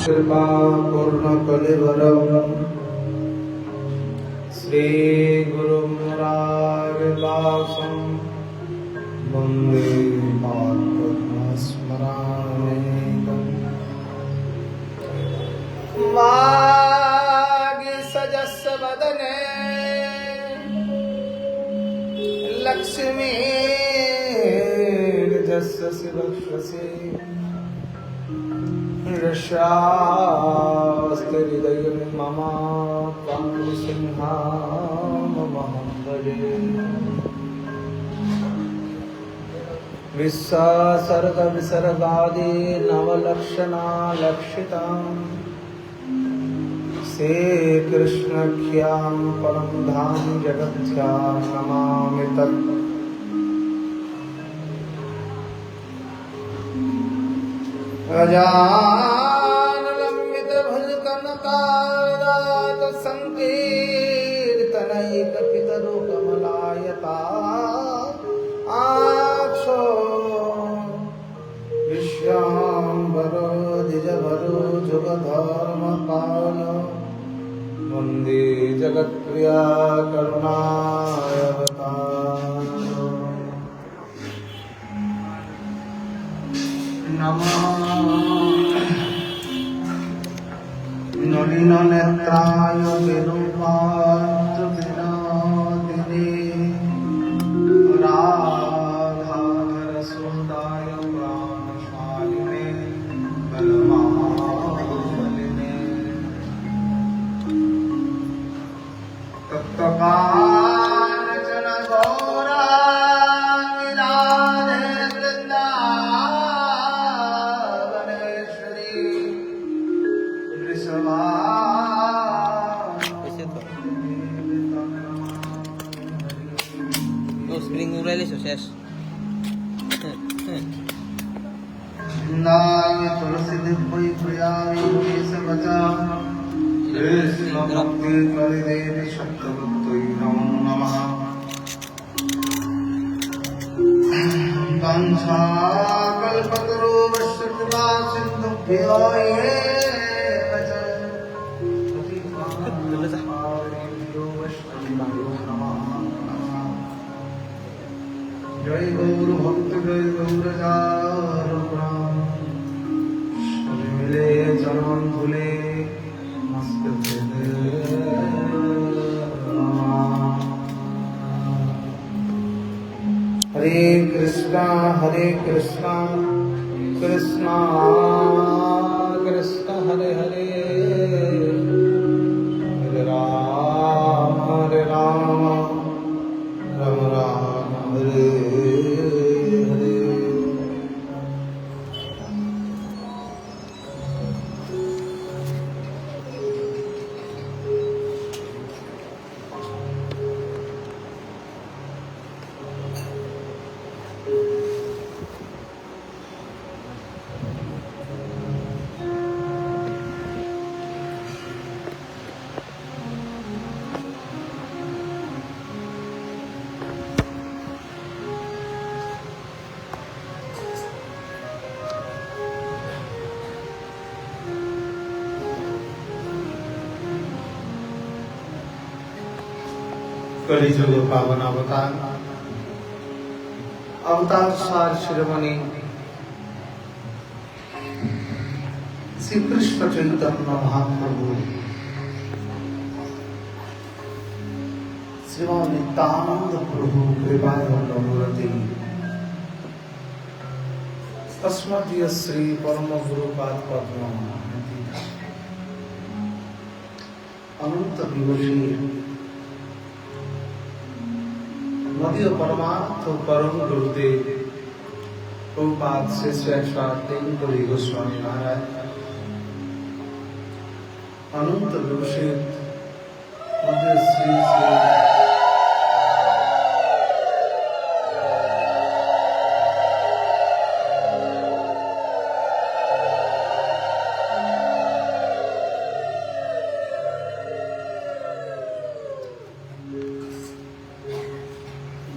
कृपा पूर्ण कलिवरम श्री गुरु मुरारिदासं वंदे स्मरामि मागे सजस वदने लक्ष्मी जस्सि वक्षसि ऋषास्ते हृदये मम त्वं सिंहामहं भजे विसर्ग विसर्गादि नवलक्षणा लक्षिताम् श्री कृष्णाख्यां परम धाम जगत्यां नमामि तत् गजाननलम्बितभुजकनकारात् संकीर्तनैकपितरो कमलायताक्षो विश्वाम्बरो द्विजभरो जुगधर्मपालो वन्दे जगत्प्रिया करुणावतारो नमः नलिननेत्राय विरूपाक्षविनोदिने राधारसोदाय प्राणशालिने बलमालिने तप्तकाञ्चन गौराङ्गी Radhe Vrindavaneshwari Spring ukulele sukses. नाय तुलसी दिव्य प्रियाय केश बचा कृष्ण भक्ति करे देवी शक्तवत्तै नमो नमः वंशा कल्पतरुभ्यश्च कृपा सिन्धुभ्यो एव च जय गौर भक्त जय गौर जारुण सभी मिले चरण धुले मस्त हरे कृष्णा कृष्णा कृष्णा हरे हरे हरे राम राम राम हरे हरे कलिजुग पावन अवतार अवतार सार शिरोमणि श्री कृष्ण चैतन्य महाप्रभु श्रीमान नित्यानंद प्रभु कृपाय नमोरति तस्मदीय श्री परम गुरुपाद पद्म अनंत विभूषी नदी परमार्थ परम गुरुदेव प्रभुपाद श्री श्री गोस्वामी महाराज अनंत विभूषित श्री श्री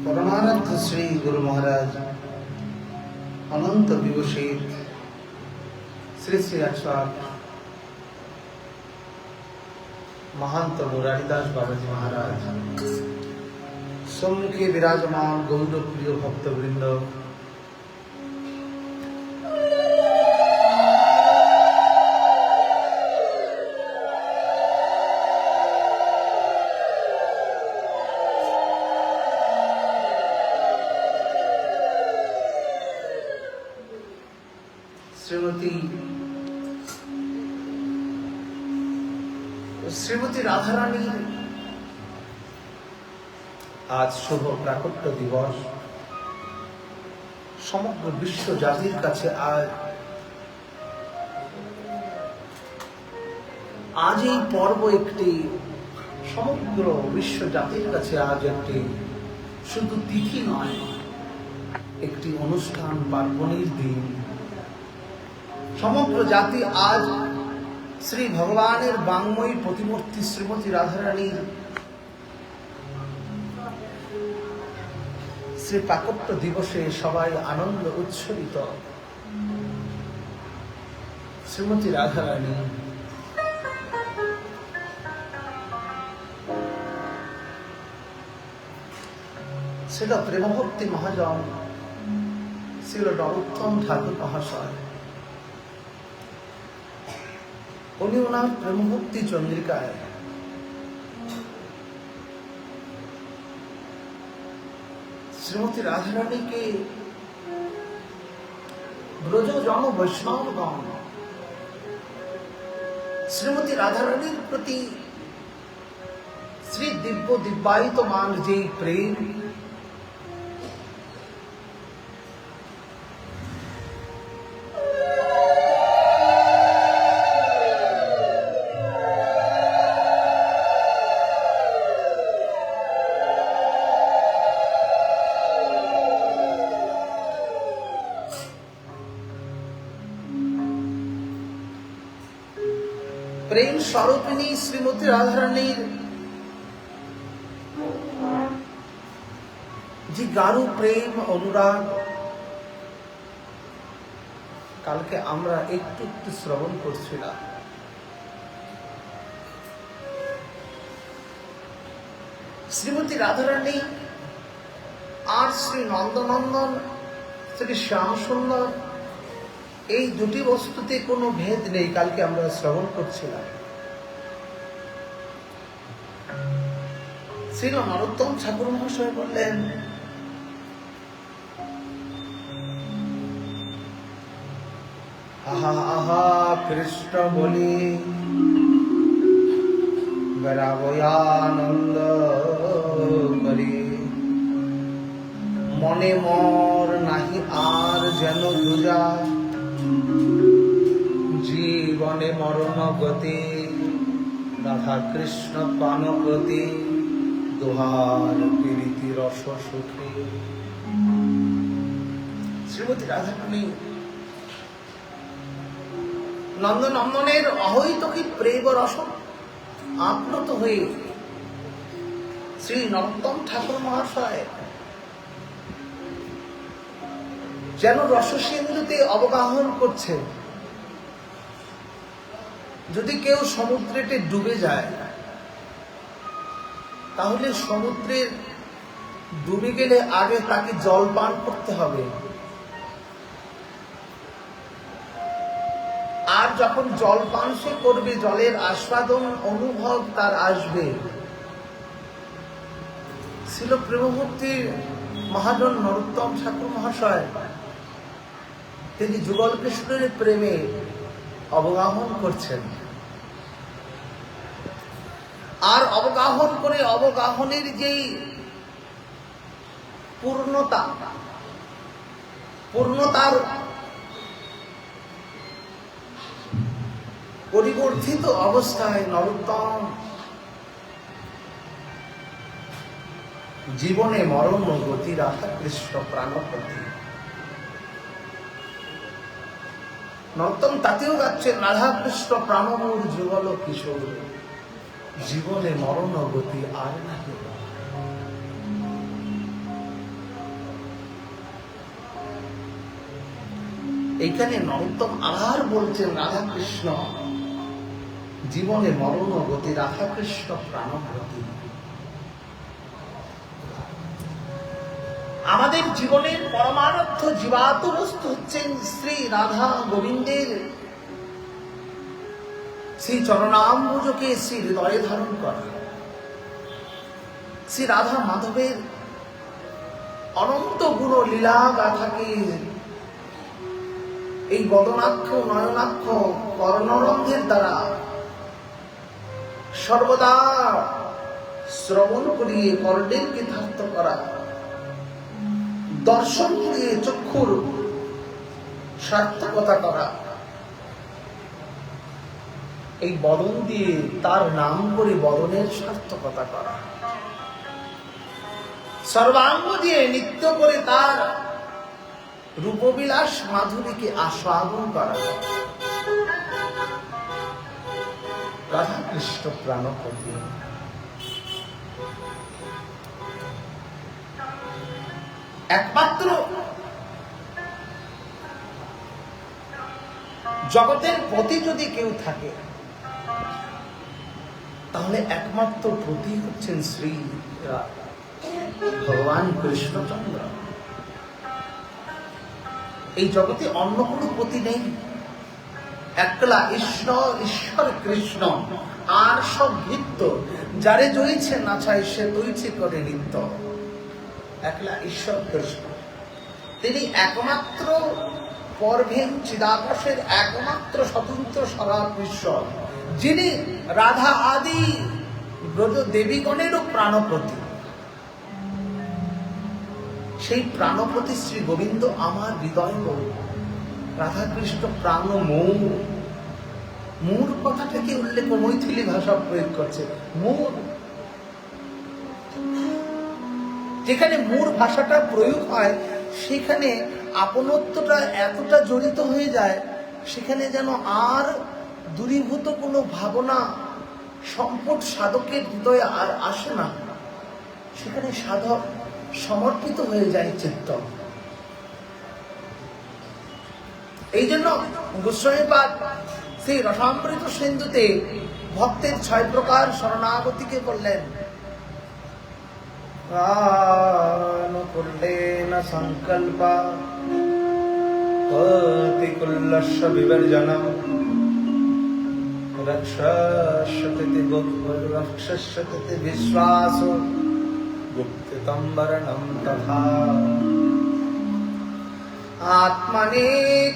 परमानंद श्री गुरु महाराज अनंत विभूषित श्री श्री अक्षर মহান্ত মুরারিদাস বাবাজি মহারাজ, সম্মুখে বিরাজমান গৌরপ্রিয় ভক্তবৃন্দ, শ্রীমতী রাধারানীর আজ শুভ প্রাকট্য দিবস। সমগ্র বিশ্ব জাতির কাছে আজ এই পর্ব একটি সমগ্র বিশ্ব জাতির কাছে আজ একটি শুধু তিথি নয়, একটি অনুষ্ঠান পার্বণের দিন। সমগ্র জাতি আজ শ্রী ভগবানের বাংময়ী প্রতিমূর্তি শ্রীমতী রাধারানীর শ্রী প্রাকট্য দিবসে সবাই আনন্দ উচ্ছ্বসিত। শ্রীমতী রাধারানী ছিল প্রেমভক্তি মহাজন ছিল নরোত্তম ঠাকুর মহাশয়। উনি ওনার প্রেমভক্তি চন্দ্রিকায় শ্রীমতী রাধারানীকে ব্রজ জন বৈষ্ণবগণ শ্রীমতী রাধারানীর প্রতি শ্রী দিব্যায়িতমান যে প্রেম, প্রেম স্বরূপিণী শ্রীমতী রাধারানীর যে গাঢ় প্রেম অনুরাগ কালকে আমরা একটু একটু শ্রবণ করছিলাম। শ্রীমতী রাধারানী আর শ্রী নন্দনন্দন, শ্রী শ্যাম সুন্দর, এই দুটি বস্তুতে কোনো ভেদ নেই, কালকে আমরা শ্রবণ করছিলাম। শ্রী নরোত্তম ঠাকুর মহাশয় বললেন, আহা আহা কৃষ্ণ বলি বেড়াবয়ানন্দ করি, মনে মর নাহি আর যেন দুজা, জীবনে মরণ গতি রাধা কৃষ্ণ পানপতি, দোহার প্রীতি রস সুখী। শ্রীমতী রাধারানী নন্দনন্দনের অহৈতুকী প্রেম রস আপ্লুত হয়ে শ্রী নরোত্তম ঠাকুর মহাশয় যেন রসসিন্ধুতে অবগাহন করছে। যদি কেউ সমুদ্রেতে ডুবে যায়, তাহলে সমুদ্রের ডুবে গেলে আগে তাকে জল পান করতে হবে, আর যখন জল পান সে করবে, জলের আস্বাদন অনুভব তার আসবে। ছিল প্রেমভক্তির মহাজন নরোত্তম ঠাকুর মহাশয়, তিনি যুগল কৃষ্ণের প্রেমে অবগাহন করছেন, আর অবগাহন করে অবগাহনের যেই পূর্ণতার পরিবর্ধিত অবস্থায় নরোত্তম জীবনে মরণ গতি রাধা কৃষ্ণ প্রাণপতি। নরোত্তম তাতেও গাচ্ছেন, রাধা কৃষ্ণ প্রাণমূর যুগল কিশোর, জীবনে মরণ গতি আর নাহি। এইখানে নরোত্তম আবার বলছেন, রাধা কৃষ্ণ জীবনে মরণ গতি, রাধাকৃষ্ণ প্রাণব্রতী। আমাদের জীবনের পরমার্থ জীবাত্ম বস্তু হচ্ছেন শ্রী রাধা গোবিন্দের শ্রী চরণাম্বুজকে শ্রী হৃদয়ে ধারণ করা, শ্রী রাধা মাধবের অনন্ত গুণ লীলা গাথাকে এই বদনাক্ষ নয়নাক্ষ কর্ণরন্ধের দ্বারা সর্বদা শ্রবণ করিয়ে কর্ণের কৃতার্থ করা, দর্শন করিয়ে চক্ষুর সার্থকতা করা, এই বদন দিয়ে তার নাম করে বদনের সার্থকতা করা, সর্বাঙ্গ দিয়ে নৃত্য করে তার রূপবিলাস মাধুরীকে আস্বাদন করা। রাধা কৃষ্ণ প্রাণপতি। একমাত্র জগতের পতি যদি কেউ থাকে তাহলে একমাত্র পতি হচ্ছেন শ্রী ভগবান কৃষ্ণচন্দ্র। এই জগতে অন্য কোনো পতি নেই, একলা ঈশ্বর কৃষ্ণ, আর সব নৃত্য। যারে জয়ছে নাচায় সে তৈছে করে নৃত্য। একলা ঈশ্বর কৃষ্ণ, তিনি একমাত্র পরভেন চিদাকাশের একমাত্র স্বতন্ত্র সরাৎমীশ্বর, যিনি রাধা আদি ব্রজ দেবীগণেরও প্রাণপতি। সেই প্রাণপতি শ্রী গোবিন্দ আমার হৃদয় মৌ। রাধাকৃষ্ণ প্রাণ মৌ। মূর কথাটাকে উল্লেখ মৈথিলী ভাষা প্রয়োগ করছে। মূর, যেখানে মূর ভাষাটা প্রয়োগ হয় সেখানে আপনত্বটা এতটা জড়িত হয়ে যায়, সেখানে যেন আর দূরীভূত কোনো ভাবনা সম্পদ সাধকের হৃদয়ে আর আসে না। সেখানে সাধক সমর্পিত হয়ে যায় চিত্ত। এই জন্য গোস্বামীপাদ সেই রসামৃত সিন্ধুতে ভক্তের 6 প্রকার শরণাগতিকে বললেন। করলেন সংকল্প অতিকুল্লস্য বিবর্জনম রক্ষস্যতি বিশ্বাস গুপ্ততম বরণম তথা আত্মনি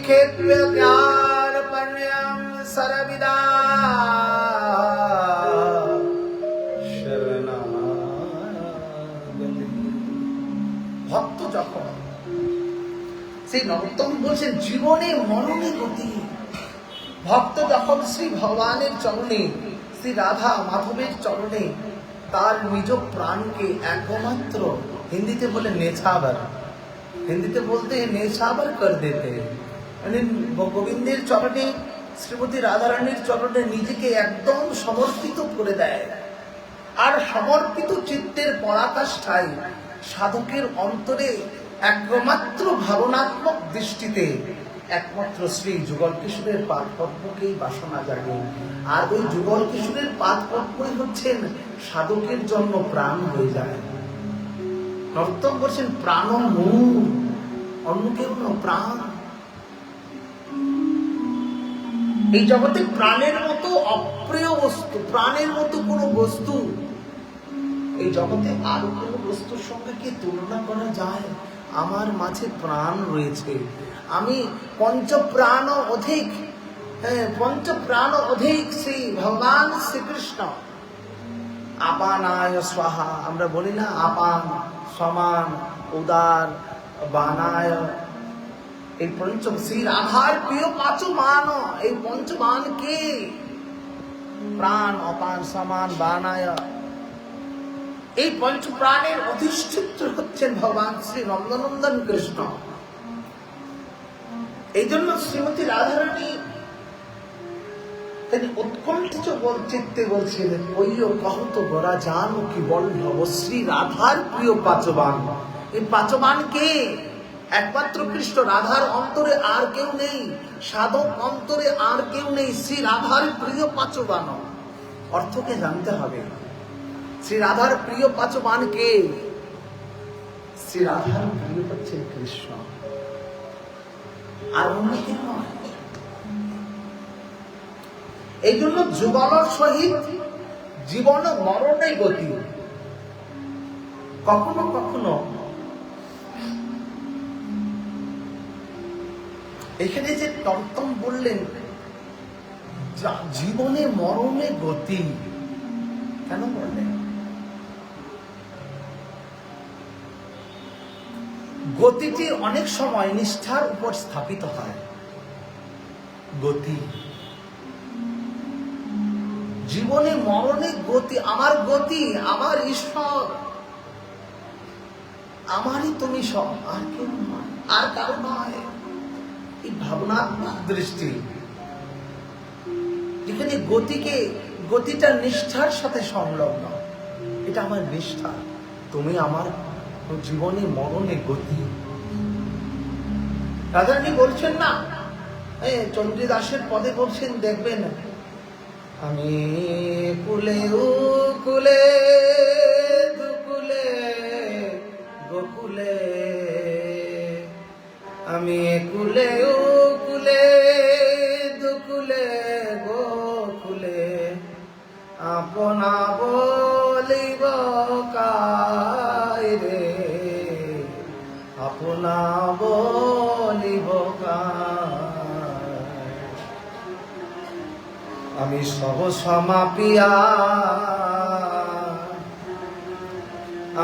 ক্ষেপ্যজ্ঞানপর্যং সর্বদা শরণাগতি। ভক্ত যখন, সেই নরোত্তম বলছেন জীবনে মরণে গতি। ভক্ত যখন শ্রী ভগবানের চরণে, শ্রী রাধা মাধবের চরণে তার নিজ প্রাণকে একমাত্র, হিন্দিতে বলে নেছাবার, হিন্দিতে বলতে নেছাবার কর দিতে, মানে গোবিন্দের চরণে, শ্রীমতী রাধারানীর চরণে নিজেকে একদম সমর্পিত করে দেয়। আর সমর্পিত চিত্তের পরাকাষ্ঠায় সাধকের অন্তরে একমাত্র ভাবনাত্মক দৃষ্টিতে একমাত্র শ্রী যুগল কিশোরের পাদপদ্মকেই বাসনা জাগে। আর ওই যুগল কিশোরের পাদপদ্মই হচ্ছেন সাধকের জন্য প্রাণ হয়ে যায়। নরোত্তম বলছেন প্রাণ মূল, অন্য কেউ না, প্রাণ। এই জগতে প্রাণের মতো অপ্রিয় বস্তু, প্রাণের মতো কোনো বস্তু এই জগতে আর কোনো বস্তুর সঙ্গে কি তুলনা করা যায়? আমার মাঝে প্রাণ রয়েছে, আমি পঞ্চপ্রাণ অধিক, পঞ্চপ্রাণ অধিক শ্রী ভগবান শ্রীকৃষ্ণ। আপানায় স্বাহা, আমরা বলি না আপান সমান উদার বানায়। এই পঞ্চম শ্রী রাধার প্রিয় 5 মান, এই 5 মান কে? প্রাণ, অপান, সমান, বানায়। এই 5 প্রাণের অধিষ্ঠিত হচ্ছেন ভগবান শ্রী নন্দনন্দন কৃষ্ণ। এই জন্য শ্রীমতী রাধারানী তিনি উৎকণ্ঠিত চিত্তে বলছিলেন, ওইও কহত গোরা জানো কি বল ভব শ্রী রাধার প্রিয় 5 মান। এই 5 মান কে? একমাত্র কৃষ্ণ, রাধার অন্তরে আর কেউ নেই, সাধক অন্তরে আর কেউ নেই। শ্রী রাধার প্রিয় পাচবান, অর্থকে জানতে হবে। শ্রী রাধার প্রিয় পাচবান কে? শ্রী রাধার প্রিয় হচ্ছে কৃষ্ণ, আর অন্য কেউ নয়। এই জন্য যুগলের সহিত জীবন মরণে গতি। কখনো কখনো এখানে যে টমটম বললেন জীবনে মরণে গতি, কেন বললেন? গতিটি অনেক সময় নিষ্ঠার উপর স্থাপিত হয়। গতি, জীবনে মরণে গতি, আমার গতি, আমার ঈশ্বর, আমারই তুমি সব, আর কেউ নয়, আর কারো নয়। এই ভাবনাত্মক দৃষ্টি, যেখানে গতিটা নিষ্ঠার সাথে সংলগ্ন। এটা আমার নিষ্ঠা, তুমি আমার জীবনে মরণে গতি। রাধারানী বলছেন না, চন্দ্রদাসের পদে বলছেন, দেখবেন, আমি কুলে কুলে দুকুলে গোকুলে, আমি কুলে কুলে দুকুলে গোকুলে, আপনা বলিব কায় রে, আপনা বলিব কায়। আমি সব সমাপিয়া,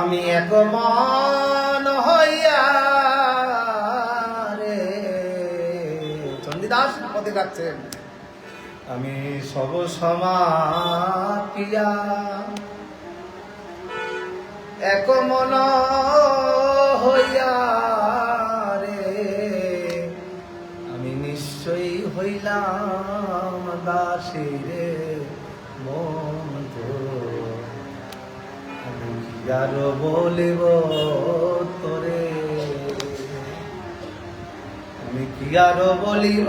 আমি এক মন হইয়া রে। চন্ডীদাস পদে গাচ্ছেন, আমি সব সমাপিয়া এক মন হইয়া রে, আমি নিশ্চয়ই হইলাম দাসী রে বন্ধু। আমি কি আর বলিব তোরে, আমি কি আর বলিব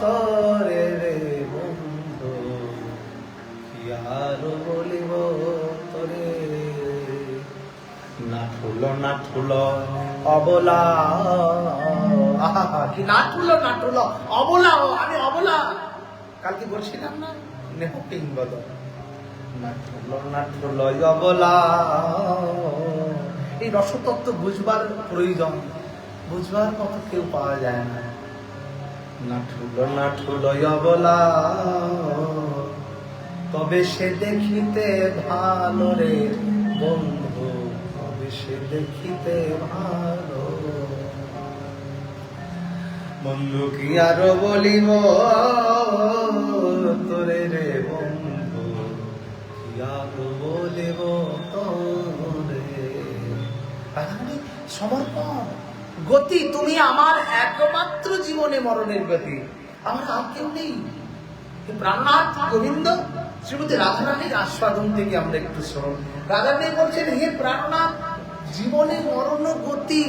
তোরে রে বন্ধু, কি আর বলিব তোরে। না ঠুল অবলা, কি না ঠুল অবলা, আমি অবলা। কালকে বলছিলাম না, নেহ পিংবদ, না ঠুল অবলা। এই রসতত্ত্ব বুঝবার প্রয়োজন, বুঝবার মতো কেউ পাওয়া যায় না। না ঠুল অবলা, তবে সে দেখিতে ভালো রে বন্ধু, তবে সে দেখিতে ভালো। বন্ধু কি আর বলিব তোরে রে বন্ধু, কি আর বলিব তোরে। সমর্পণ, গতি, তুমি আমার একমাত্র জীবনে মরণের গতি, আমার আর কেউ নেই। প্রাণনাথ গোবিন্দ শ্রীমতী রাধারানীর আস্বাদন থেকে আমরা একটু শ্রবণ। রাধারানী বলছেন, হে প্রাণনাথ, জীবনে মরণ গতি,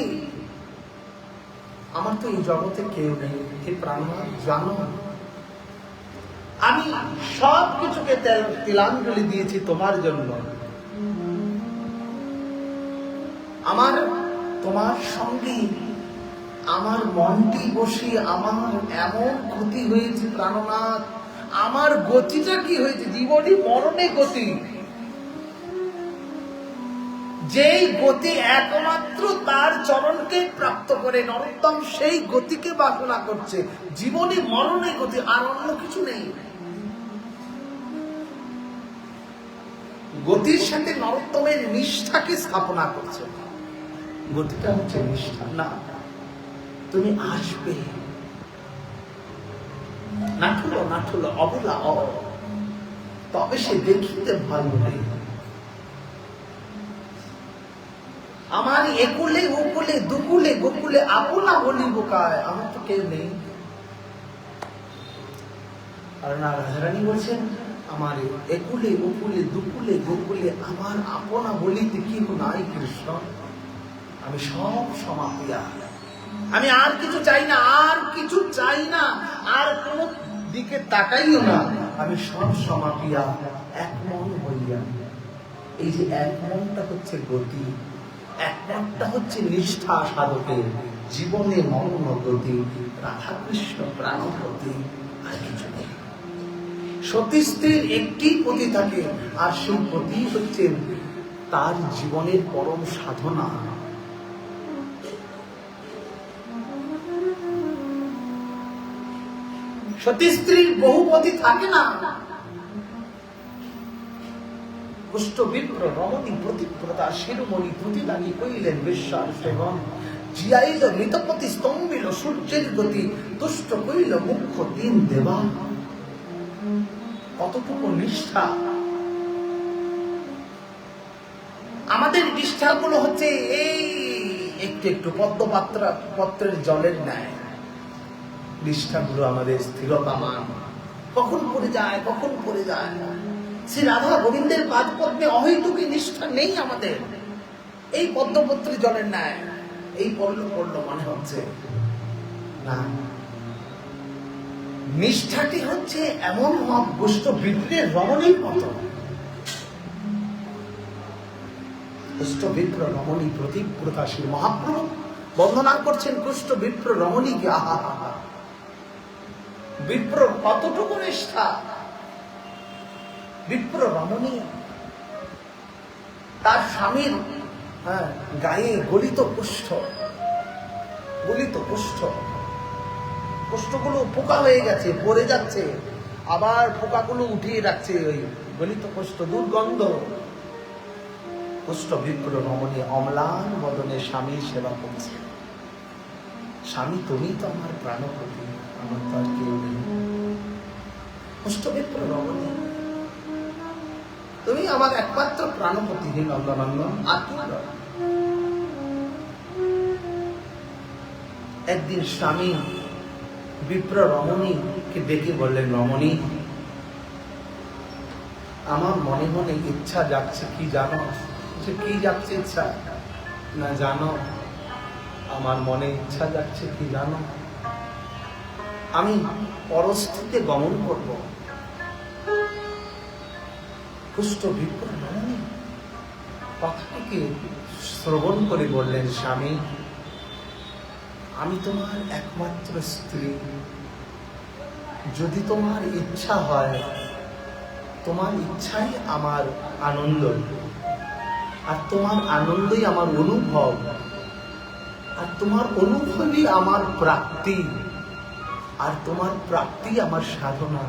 আমার তো এই জগতে কেউ নেই। হে প্রাণনাথ, জানো আমি সব কিছুকে তিলাঞ্জলি দিয়েছি তোমার জন্য। আমার তোমার সঙ্গে আমার মনটি বসে আমার এমন ক্ষতি হয়েছে প্রাণনাথ। আমার গতিটা কি হয়েছে? জীবনে মরণে গতি, যেই গতি একমাত্র তার চরণকে প্রাপ্ত করে নরোত্তম, সেই গতিকে বাসনা করছে। জীবনে মরণে গতি, আর অন্য কিছু নেই। গতির সাথে নরোত্তমের নিষ্ঠাকে স্থাপনা করছে। গতিটা হচ্ছে নিষ্ঠা। না, তুমি আসবে, না ঠুলো অবলা, তবে সে দেখিতে ভালো নেই। আমার একুলে উকুলে দুকুলে গোকুলে আপনা বলিব কায়, আমার তো কেউ নেই। আর না, রাধারানী বলছেন, আমার একুলে উকুলে দুকুলে গোকুলে আমার আপনা বলিতে কেউ নাই কৃষ্ণ, আমি সব সমাপিয়া আমি আর কিছু চাই না, আর কিছু চাই না, আর কোনো দিকে তাকাইও না। আমি সব সমাপিয়া এক মন হইয়া। এই যে এক মনটা হচ্ছে গতি, এক মনটা হচ্ছে নিষ্ঠা সাধকের জীবনে মগ্ন গতি। রাধা কৃষ্ণ প্রাণপতি, আর কিছু নেই। সতী স্ত্রীর একটি পতি থাকে, আর সেই পতি হচ্ছে তার জীবনের পরম সাধনা। সতী স্ত্রীর বহু পতি থাকে না। কুষ্ঠ বিপ্র রমণী প্রতিপ্রতা শিরোমণি প্রতিদানী কইলেন বিশ্বাস সেবন। জিয়াইল মৃতপতি স্তম্ভিল সূর্যের গতি, তুষ্ট কইল মুখ্য তিন দেবা। কতটুকু নিষ্ঠা! আমাদের নিষ্ঠাগুলো হচ্ছে এই একটু একটু পদ্মপত্রের জলের ন্যায়। নিষ্ঠাগুলো আমাদের স্থিরতামান, কখন পড়ে যায়, কখন পড়ে যায়। শ্রী রাধা গোবিন্দের পাদ পদ্মে অহৈতুকী নিষ্ঠা নেই আমাদের। এই পদ্মপত্রের জলের ন্যায়, এই পড়লো মনে হচ্ছে না। নিষ্ঠাটি হচ্ছে এমন কুষ্ঠ বিপ্রের রমণীর মতো। কুষ্ঠ বিপ্র রমণী প্রতিপ্রতা শ্রী মহাপ্রভু বন্দনা করছেন কুষ্ঠ বিপ্র রমণীকে। আহা আহা, বিপ্র কতটুকু নিষ্ঠা! বিপ্র রমণী তার স্বামীর গায়ে গলিত কুষ্ঠ, কুষ্ঠগুলো পোকা হয়ে গেছে, পড়ে যাচ্ছে, আবার পোকাগুলো উঠিয়ে রাখছে। ওই গলিত কুষ্ঠ, দুর্গন্ধ। কুষ্ঠ বিপ্র রমণী অম্লান বদনে স্বামীর সেবা করছে। স্বামী, তুমি তো আমার প্রাণপতি, আমার তো আর কেউ নেই। কুষ্ঠ বিপ্র রমণী, তুমি আমার একমাত্র প্রাণপতি হে নন্দনন্দন, আর কি? একদিন স্বামী বিপ্র রমণীকে ডেকে বললেন, রমণী, আমার মনে মনে ইচ্ছা যাচ্ছে, কি জানো? কি যাচ্ছে ইচ্ছা? না জানো, আমার মনে ইচ্ছা যাচ্ছে কি জানো? আমি পরস্থিতে গমন করব। কুষ্ঠ বিপ্র রমণী কথাটিকে শ্রবণ করে বললেন, স্বামী, আমি তোমার একমাত্র স্ত্রী। যদি তোমার ইচ্ছা হয়, তোমার ইচ্ছাই আমার আনন্দ, আর তোমার আনন্দই আমার অনুভব, আর তোমার অনুভবই আমার প্রাপ্তি, আর তোমার প্রাপ্তি আমার সাধনা,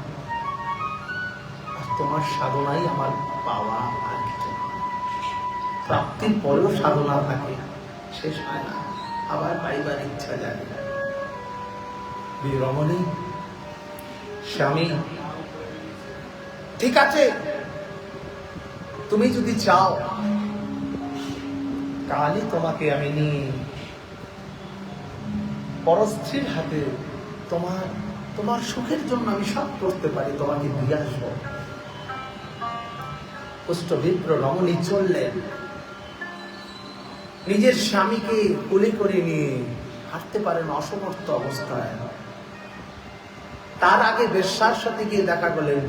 আর তোমার সাধনাই আমার পাওয়া। আর কিছু প্রাপ্তির পরেও সাধনা থাকে, শেষ হয় না, আবার পাইবার ইচ্ছা জাগে। রমণী, স্বামী, ঠিক আছে, তুমি যদি চাও কালই তোমাকে আমি নিয়ে পরস্ত্রীর হাতে তোমার সুখের জন্য আমি সব করতে পারি, তোমাকে দিয়ে আসবো। কুষ্ঠ বিপ্র রমণী চললেন, নিজের স্বামীকে কোলে করে নিয়ে হাঁটতে পারেন অসমর্থ অবস্থায়। তার আগে বেশ্যার সাথে গিয়ে দেখা করলেন।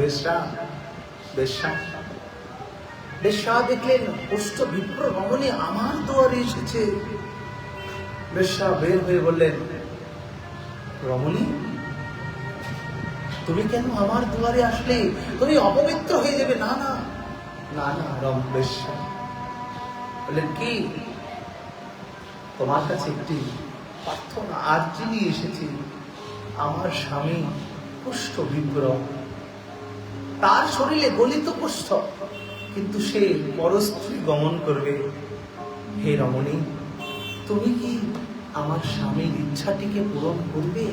বেশ্যা দেখলেন কুষ্ঠ বিপ্র রমণী আমার দুয়ারে এসেছে। বেশ্যা বের হয়ে বললেন, রমণী, তুমি কেন আমার দুয়ারে আসলে? তুমি অপবিত্র হয়ে যাবে। না না না না, বেশ্যা বললেন, কি? তোমার কাছে একটি প্রার্থনা আর্জি নিয়ে এসেছি। আমার স্বামী কুষ্ঠ বিপ্র, তার শরীরে গলিত কুষ্ঠ, কিন্তু সে পরস্ত্রী গমন করবে। হে রমণী, তুমি কি আমার স্বামীর ইচ্ছাটিকে পূরণ করবে?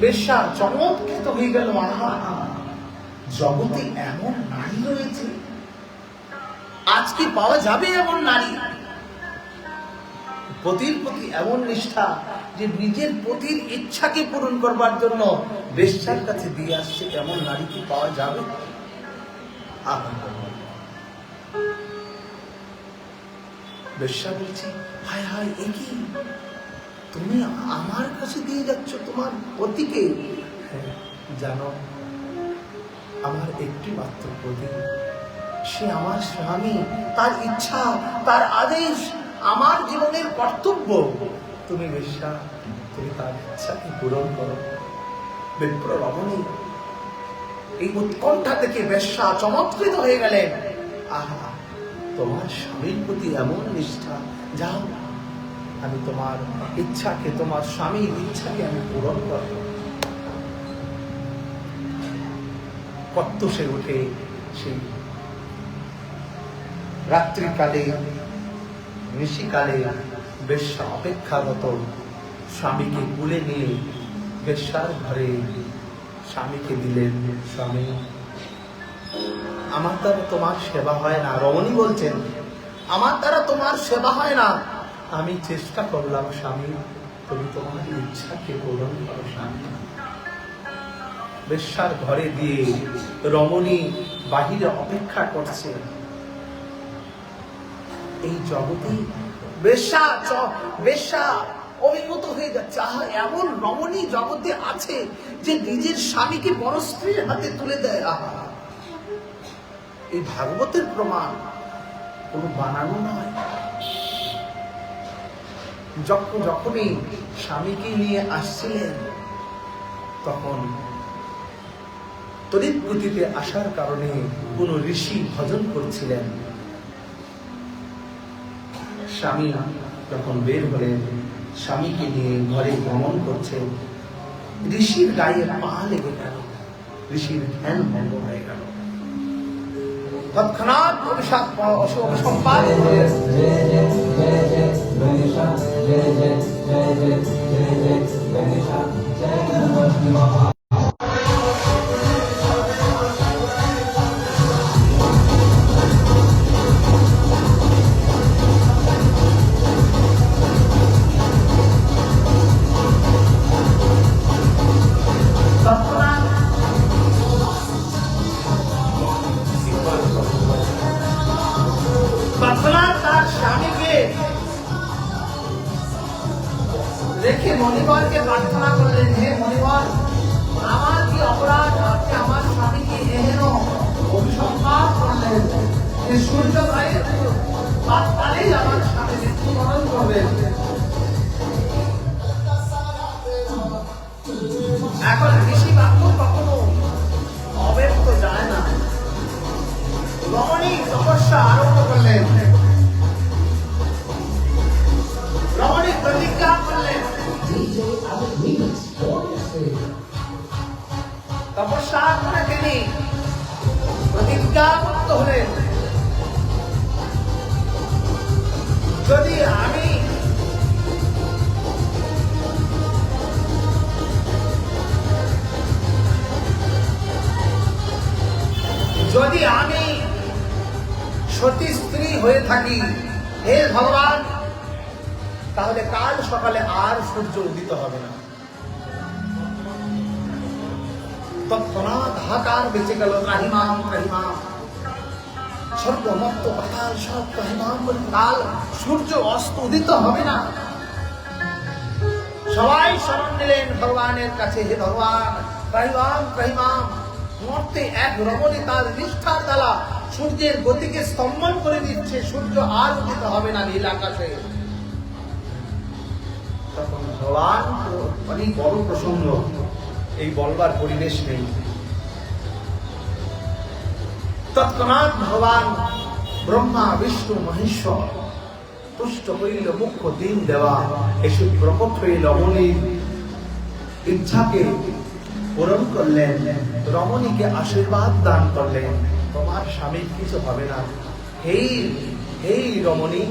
বেশ্যা চমৎকৃত হয়ে গেল। আহা, জগতে এমন নারী রয়েছে, আজ কি পাওয়া যাবে এমন নারী? পতির প্রতি এমন নিষ্ঠা যে নিজের পতির ইচ্ছাকে পূরণ করবার জন্য বেশ্যার কাছে দিয়ে আসছে, এমন নারী কি পাওয়া যাবে? বেশ্যা বলছে, হায় হায়, এ কি, তুমি আমার কাছে দিয়ে যাচ্ছ তোমার পতিকে? হ্যাঁ, জানো, আমার একটি মাত্র পতি, সে আমার স্বামী, তার ইচ্ছা, তার আদেশ আমার জীবনের কর্তব্য। তুমি বেশ্যা, তুমি তার ইচ্ছাকে পূরণ করো। বিপ্র রমণী এই উৎকণ্ঠা থেকে বেশ্যা চমৎকৃত হয়ে গেলেন। আহা, তোমার স্বামীর প্রতি এমন নিষ্ঠা, যাও, আমি তোমার ইচ্ছাকে, তোমার স্বামীর ইচ্ছাকে আমি পূরণ করব। কত সে উঠে সেই রাত্রিকালে, নিশিকালে বেশ্যা অপেক্ষারত স্বামীকে কুলে নিয়ে বেশ্যার ঘরে স্বামীকে দিলেন। স্বামী, আমার দ্বারা তোমার সেবা হয় না। রমণী বলছেন, আমার দ্বারা তোমার সেবা হয় না, আমি চেষ্টা করলাম স্বামী, তুমি তোমার ইচ্ছাকে পূরণ করো স্বামী। বেশ্যার ঘরে দিয়ে রমণী বাহিরে অপেক্ষা করছে। এই জগতে বেশ্যা অভিভূত হয়ে যাচ্ছে। আহা, এমন রমণী জগতে আছে যে নিজের স্বামীকে পরস্ত্রীর হাতে তুলে দেয়। আহা, এই ভাগবতের প্রমাণ, কোনো বানানো নয়। যখনই স্বামীকে নিয়ে আসছিলেন, তখন তড়িৎ গতিতে আসার কারণে কোন ঋষি ভজন করছিলেন। স্বামী যখন বের হলেন, স্বামীকে নিয়ে ঘরে ভ্রমণ করছেন, ঋষির গায়ে পা লেগে গেল, ঋষির ধ্যান ভঙ্গ হয়ে গেল। তৎক্ষণাৎ অশোক সম্পাদ তার স্বামীকে রেখে মণিবরকে প্রার্থনা করলেন, হে মণিবর, আমার কি অপরাধ, আপনি আমার স্বামীকে এহেন অভিসম্পাদ করলেন যে সূর্যোদয়ের প্রাক্কালেই আমার স্বামী মৃত্যুবরণ করবেন। এখন ঋষি বাক্য কখনো অব্যক্ত যায় না। রমণী তপস্যা আরম্ভ করলেন, রমণী প্রতিজ্ঞা করলেন, তপস্যা করে তিনি প্রতিজ্ঞাবদ্ধ হলেন, যদি আমি সতী স্ত্রী হয়ে থাকি, হে ভগবান, তাহলে কাল সকালে আর সূর্য উদিত হবে না। তৎক্ষণাৎ হাহাকার বেঁচে গেল, ত্রাহিমাম ত্রাহিমাম, সর্বমত্ত পাতাল সব ত্রাহিমাম বলে, কাল সূর্য অস্ত উদিত হবে না। সবাই শরণ নিলেন ভগবানের কাছে, হে ভগবান, ত্রাহিমাম ত্রাহিমাম। মুহূর্তে এক রমণী তার নিষ্ঠার দ্বারা সূর্যের গতিকে স্তম্ভন করে দিচ্ছে, সূর্য আর উদিত হবে না নীল আকাশে। তখন ভগবান অনেক বড় প্রসঙ্গ, এই বলবার পরিবেশ নেই। তৎক্ষণাৎ ভগবান ব্রহ্মা বিষ্ণু মহেশ্বর তুষ্ট হইল, মুখ্য দিন দেওয়া এসে প্রকট হয়ে রমণীর ইচ্ছাকে পূরণ করলেন, রমণীকে আশীর্বাদ দান করলেন, তোমার স্বামীর কিছু হবে না। হেই রমণী,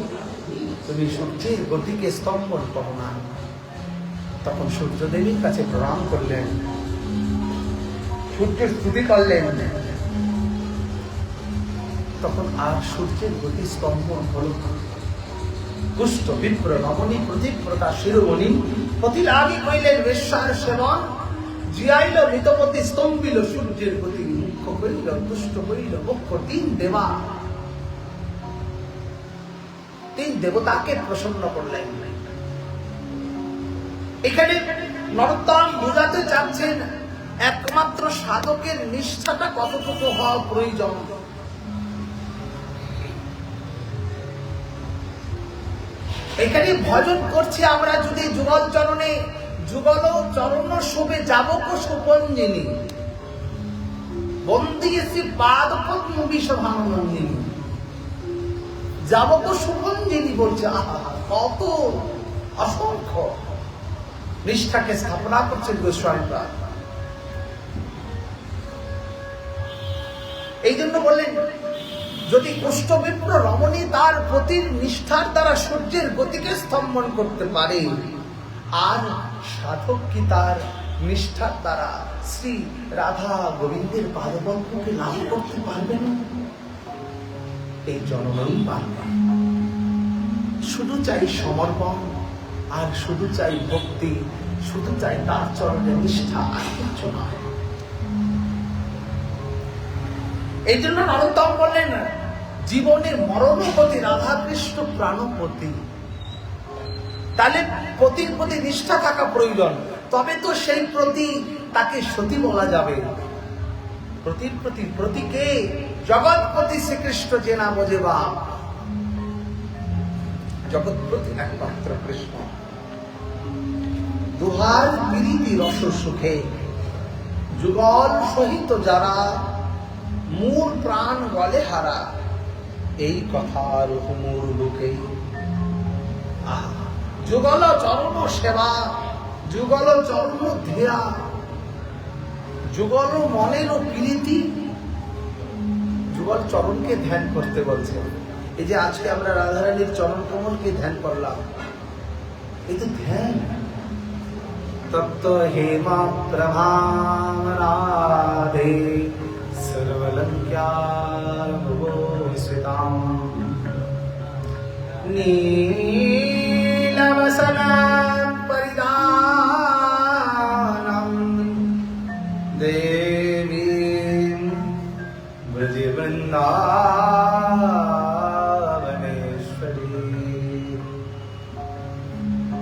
তুমি সূর্যের গতিকে স্তম্ভন করো না। তখন সূর্যদেবীর কাছে প্রণাম করলেন, সূর্যের স্তুতি করলেন। তখন আর সূর্যের গতি স্তম্ভন হল। কুষ্ঠ বিপ্র রমণী প্রতিপ্রতা শিরোমণি প্রতিলাভী কইলেন বেশ্যার সেবন, জিয়াইল মৃতপতি স্তম্ভিল সূর্যের গতি, মুখ্য হইল তুষ্ট হইল মুখ্য দিন দেবা। তিনি দেবতাকে প্রসন্ন করলেন। এখানে নরোত্তম বোঝাতে চাচ্ছেন একমাত্র সাধকের নিষ্ঠাটা কতটুকু হওয়া প্রয়োজন। এখানে ভজন করছি আমরা যদি যুগল চরণে, যুগল চরণ শোভে যাবক সুপঞ্জিনী বন্দিয়েছি পাদ পদ্ম বিষভানন্দিনী। যাবক সুপঞ্জিনী বলছে, আহা কত অসংখ্য নিষ্ঠাকে স্থাপনা করছেন গোস্বামীরা। এই জন্য বললেন, যদি কুষ্ঠবিপ্র রমণী তার প্রতি নিষ্ঠার দ্বারা সূর্যের গতিকে স্তম্ভন করতে পারে, আর সাধক কি তার নিষ্ঠার দ্বারা শ্রী রাধা গোবিন্দের পাদপদ্মকে লাভ করতে পারবেন? এই জনমই পারবে। শুধু চাই সমর্পণ, আর শুধু চাই ভক্তি, শুধু চাই তার চরণে নিষ্ঠা, আর কিছু নয়। এই জন্য নরোত্তম বললেন, জীবনের মরণপতি রাধা কৃষ্ণ প্রাণপতি। তাহলে পতির প্রতি নিষ্ঠা থাকা প্রয়োজন, তবে তো সেই প্রতি তাকে সতী বলা যাবে। প্রতির প্রতি, প্রতিকে জগৎপতি শ্রীকৃষ্ণ যে না বোঝে বা, জগৎপতি একমাত্র কৃষ্ণ। দুহার প্রীতি রস সুখে যুগল সহিত যারা মূল প্রাণ গলে হারা, এই কথার হুমুর লোকে। যুগল চরণ সেবা, যুগল চরণ ধিয়া, যুগল মনের প্রীতি। যুগল চরণকে ধ্যান করতে বলছে। এই যে আজকে আমরা রাধারানীর চরণ কমলকে ধ্যান করলাম, এই তো ধ্যান। তপ্ত হেমা প্রভাম রাধে সর্বলঙ্কার ভুবোস্মিতাম নীলবসনাম পরিধানম দেবীম ব্রজে বৃন্দাবনেশ্বরী।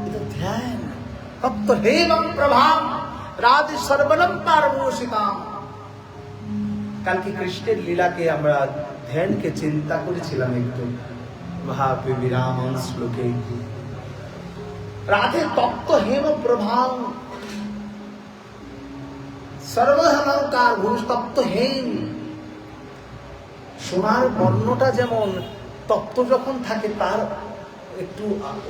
এটা ধ্যান। তপ্ত হেমম প্রভাম রাধে সর্বলঙ্কার ভূষিতাম। কালকে কৃষ্ণের লীলাকে আমরা ধ্যানকে চিন্তা করেছিলাম একটু, ভাবে বিরাম শ্লোকে। রাধে তপ্ত হেম প্রভাম সর্বলঙ্কার ভূস্তপ্ত হেম। সোনার বর্ণটা যেমন তপ্ত যখন থাকে, তার একটু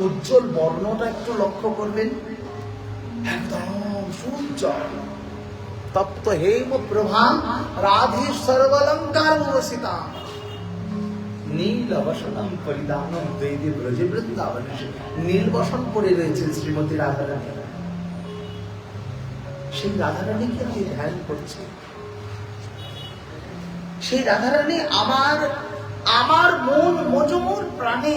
উজ্জ্বল বর্ণটা একটু লক্ষ্য করবেন, একদম সুউজ্জ্বল। তপ্ত হেম প্রভাম রাধে সর্বলঙ্কার ভূষিতা নীল বসনম পরিধানম দেবী ব্রজে বৃন্দাবনে। নীল বসন পরে রয়েছেন শ্রীমতী রাধারানী। সেই রাধারানীকে আমি ধ্যান করছি। সেই রাধারানী আমার আমার মন মজমুর প্রাণে।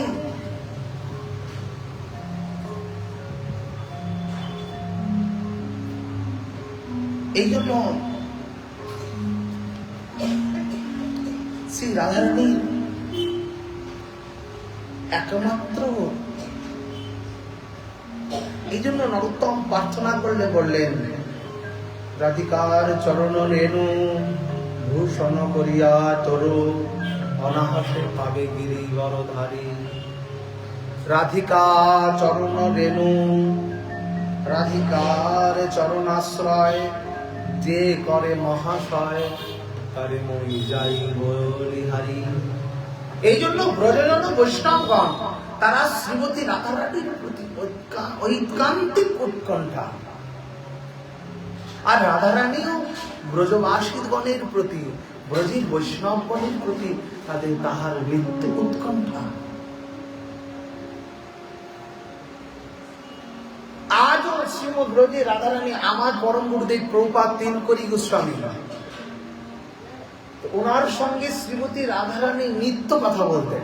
এই জন্য শ্রী রাধারানী একমাত্র। এই জন্য নরোত্তম প্রার্থনা করলে বললেন, রাধিকার চরণ রেণু ভূষণ করিয়া তরু অনাহাসে পাবে গিরি বরধারী। রাধিকা চরণ রেণু, রাধিকার চরণাশ্রয় যে করে মহাশয়, তারে মই যাই বলিহারি। এই জন্য ব্রজজন বৈষ্ণবগণ তারা শ্রীমতী রাধারানীর প্রতি ঐকান্তিক উৎকণ্ঠা, আর রাধারানীও ব্রজবাসীগণের প্রতি, ব্রজের বৈষ্ণবগণের প্রতি তাদের তাহার নিত্য উৎকণ্ঠা। আজও শ্রীমদ ব্রজে রাধারানী আমার পরম গুরুদেব প্রভুপাদ তিনকরি গোস্বামী, ওনার সঙ্গে শ্রীমতী রাধারানী নিত্য কথা বলতেন।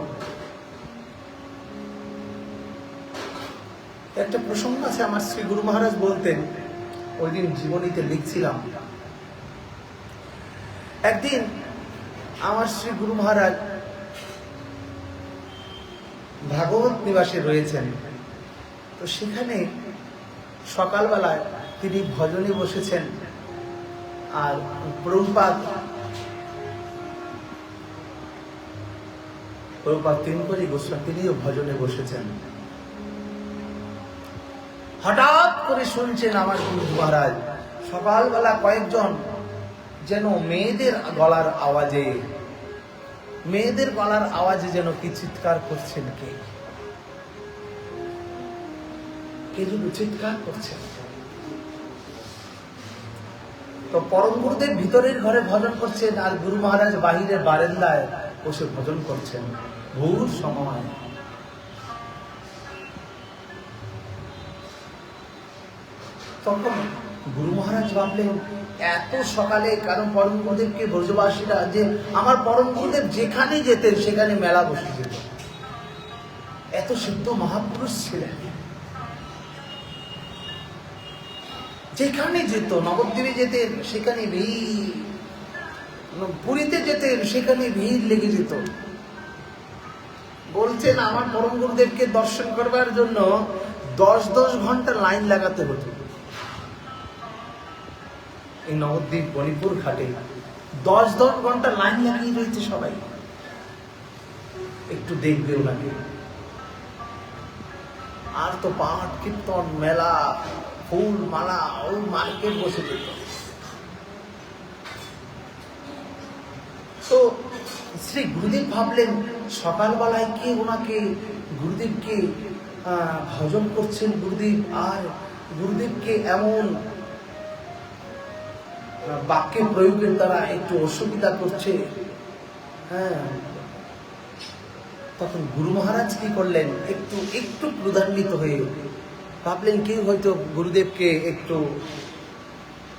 একটা প্রসঙ্গ আছে, আমার শ্রী গুরু মহারাজ বলতেন, ওই দিন জীবনীতে লিখছিলাম, একদিন আমার শ্রী গুরু মহারাজ ভাগবত নিবাসে রয়েছেন। তো সেখানে সকালবেলায় তিনি ভজনে বসেছেন, আর প্রভুপাদ তিনকরি গোস্বামী তিনিও ভজনে বসেছেন। হঠাৎ করে শুনছেন আমার গুরু মহারাজ সকালবেলা কয়েকজন যেন মেয়েদের গলার আওয়াজে যেন কি চিৎকার করছেন, কে যেন চিৎকার করছেন। তো পরম গুরুদেব ভিতরের ঘরে ভজন করছেন, আর গুরু মহারাজ বাহিরের বারান্দায় বসে ভজন করছেন ভোর সময়। তখন গুরু মহারাজ ভাবলেন এত সকালে, কারণ পরম গুরুদেবকে ব্রজবাসীরা, যে আমার পরম গুরুদেব যেখানে যেতেন সেখানে মেলা বসে যেত, এত সিদ্ধ মহাপুরুষ ছিলেন। যেখানে যেত, নবদ্বীপে যেতেন সেখানে ভিড়, পুরীতে যেতেন সেখানে ভিড় লেগে যেত। বলছেন আমার পরম গুরুদেবকে দর্শন করবার জন্য 10 ঘন্টা লাইন লাগাতে হতো। এই নবদ্বীপ বনিপুর ঘাটে 10 ঘন্টা লাইন লাগিয়ে রয়েছে সবাই, একটু দেখবে ওনাকে। আর তো পাঠ কীর্তন, মেলা, ফুল মালা, ওই মার্কেট বসে যেত। তো শ্রী গুরুদেব ভাবলেন সকালবেলায় কে ওনাকে, গুরুদেবকে ভজন করছেন গুরুদেব, আর গুরুদেবকে এমন বাক্যে প্রয়োগের দ্বারা একটু অসুবিধা করছে। হ্যাঁ, তখন গুরু মহারাজ কি করলেন, একটু ক্রোধান্বিত হয়ে ভাবলেন কেউ হয়তো গুরুদেবকে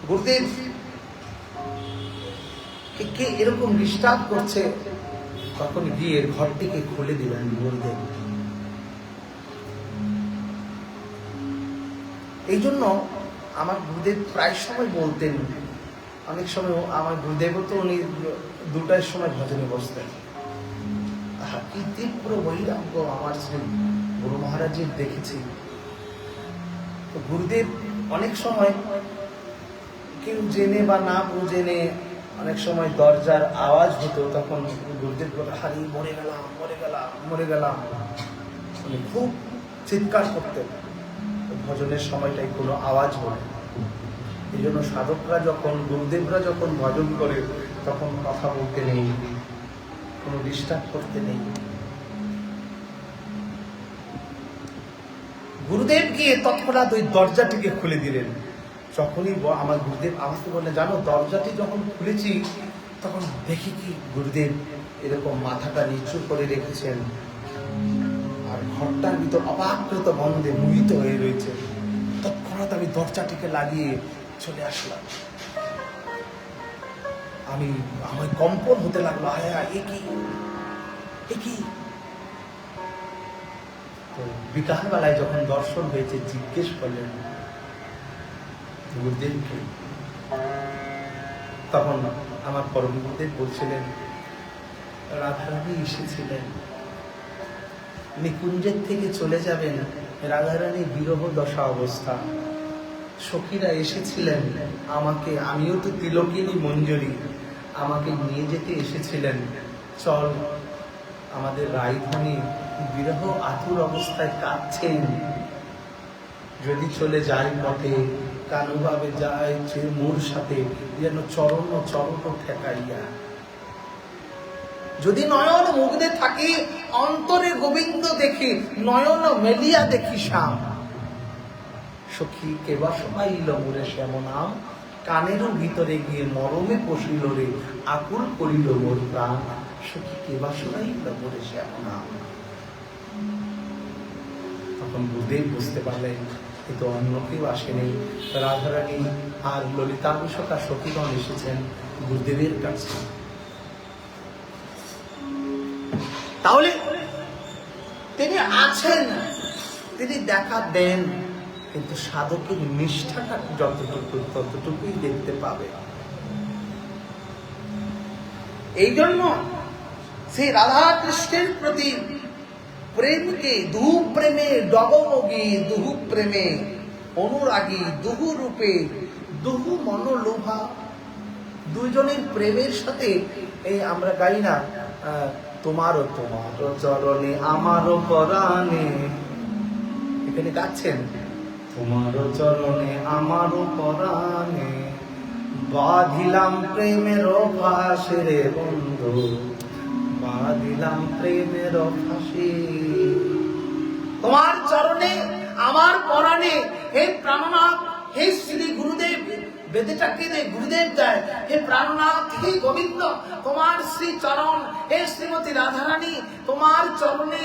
গুরুদেব কে এরকম ডিস্টার্ব করছে। তখন গিয়ে ঘরটিকে খুলে দিলেন গুরুদেব। এই জন্য আমার গুরুদেব প্রায় সময় বলতেন, অনেক সময় আমার গুরুদেবও তো উনি 2টার সময় ভজনে বসতেন। কি তীব্র বৈরাগ্য আমার শ্রী গুরু মহারাজের দেখেছি। তো গুরুদেব অনেক সময় কেউ জেনে বা না জেনে, অনেক সময় দরজার আওয়াজ হতো, তখন গুরুদেব বলে হারি মরে গেলাম, উনি খুব চিৎকার করতেন। ভজনের সময়টাই কোনো আওয়াজ হলো। এই জন্য সাধকরা যখন, গুরুদেবরা যখন ভজন করে তখন কথা বলতে নেই, কোনো ডিস্টার্ব করতে নেই। গুরুদেব গিয়ে তৎক্ষণাৎ ওই দরজাটিকে খুলে দিলেন। যখনই আমার গুরুদেব আমাকে বললেন, জানো দরজাটি যখন খুলেছি তখন দেখি কি গুরুদেব এরকম মাথাটা নিচু করে রেখেছেন, আর ঘরটার ভিতর অবাকৃত বন্ধে মোহিত হয়ে রয়েছে। তৎক্ষণাৎ আমি দরজাটিকে লাগিয়ে চলে আসলাম। আমার কম্পন হতে লাগলো, এ কি। তো বিকালবেলায় যখন দর্শন হয়েছে জিজ্ঞেস করলেন গুরুদেবকে, তখন আমার পরম গুরুদেব বলছিলেন রাধারানী এসেছিলেন, নিকুঞ্জের থেকে চলে যাবেন, রাধারানী বিরহ দশা অবস্থা, সখীরা এসেছিলেন আমাকে, আমিও তো তিলকিনী মঞ্জরি, আমাকে নিয়ে যেতে এসেছিলেন, চল আমাদের রায়ধনী বিরহ আতুর অবস্থায় কাঁদছেন, যদি চলে যায় পথে কানুভাবে যায় যে মোর সাথে, যেন চরণ ঠেকাইয়া, যদি নয়ন মুগ্ধে থাকি অন্তরে গোবিন্দ দেখি, নয়ন মেলিয়া দেখি শ্যাম, সখী কেবা সমাইল মোরে শ্যাম নাম, কানেরও ভিতরে গিয়ে মরমে পশিল রে, আকুল করিল মোর প্রাণ, সখী কেবা সমাইল মোরে শ্যাম নাম। তখন গুরুদেব বুঝতে পারলেন কিন্তু অন্য কেউ আসেনি, রাধারানী আর ললিতাংশকা সখীগণ এসেছেন গুরুদেবের কাছে। তাহলে তিনি আছেন, তিনি দেখা দেন, কিন্তু সাধকের নিষ্ঠাটা যতটুকু ততটুকুই দেখতে পাবে। এই জন্য সেই রাধা কৃষ্ণের প্রতি প্রেমকে দুহু প্রেমে ডগমগি, দুহু প্রেমে অনুরাগী, দুহু রূপে দুহু মনোলোভা। দুইজনের প্রেমের সাথে এই আমরা গাই না তোমারও তোমারও চরণে আমারও পরাণে, এখানে গাচ্ছেন তোমারও চরণে আমারও পরাণে বাঁধিলাম প্রেমের ফাঁসি রে বন্ধু, বাঁধিলাম প্রেমের ফাঁসি। তোমার চরণে আমার পরাণে, হে প্রাণনাথ, হে শ্রী গুরুদেব, বেদেটাকে গুরুদেব দেয়, হে প্রাণনাথ, হে গোবিন্দ, তোমার শ্রী চরণ, হে শ্রীমতী রাধারানী, তোমার চরণে